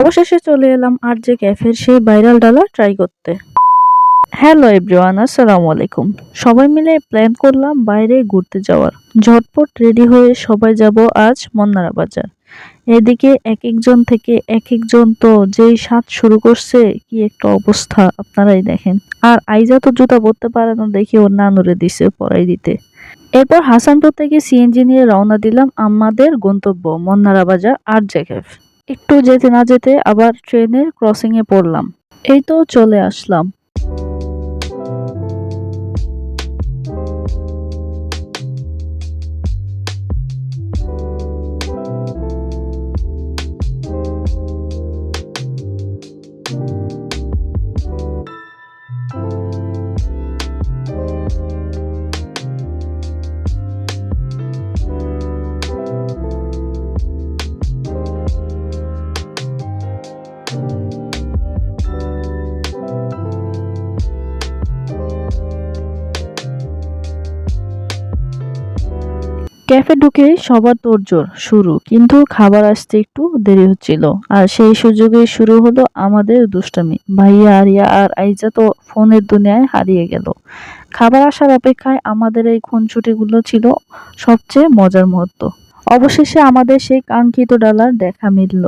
অবশেষে চলে এলাম আরজে ক্যাফের সেই ভাইরাল ডালা ট্রাই করতে। হ্যালো এভরিওয়ান, আসসালামু আলাইকুম। সবাই মিলে প্ল্যান করলাম বাইরে ঘুরতে যাওয়ার। ঝটপট রেডি হয়ে সবাই যাব আজ মন্নারা বাজার। এদিকে এক একজন থেকে এক একজন তো যেই স্বাদ শুরু করছে, কি একটা অবস্থা আপনারাই দেখেন। আর আইজা তো জুতা পরতে পারে না দেখি ওর নানুরে দিছে পরাই দিতে। এরপর হাসানপুর থেকে সিএনজি নিয়ে রওনা দিলাম আমাদের গন্তব্য মন্নারা বাজার আরজে ক্যাফ। একটু যেতে না যেতে আবার ট্রেনের ক্রসিং এ পড়লাম। এই তো চলে আসলাম। ক্যাফে ঢুকে সবার তোড়জোড় শুরু, কিন্তু খাবার আসতে একটু দেরি হচ্ছিল। আর সেই সুযোগে শুরু হলো আমাদের দুষ্টামি। ভাইয়া, আরিয়া আর আইজা তো ফোনের দুনিয়ায় হারিয়ে গেল। খাবার আসার অপেক্ষায় আমাদের এই খুনসুটিগুলো ছিল সবচেয়ে মজার মুহূর্ত। অবশেষে আমাদের সেই কাঙ্ক্ষিত ডালার দেখা মিলল।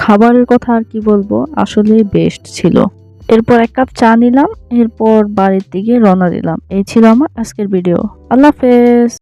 খাবারের কথা আর কি বলবো, আসলেই বেস্ট ছিল। এরপর এক কাপ চা নিলাম, এরপর বাড়ির দিকে রওনা দিলাম। এই ছিল আমার আজকের ভিডিও। আল্লাহ হাফেজ।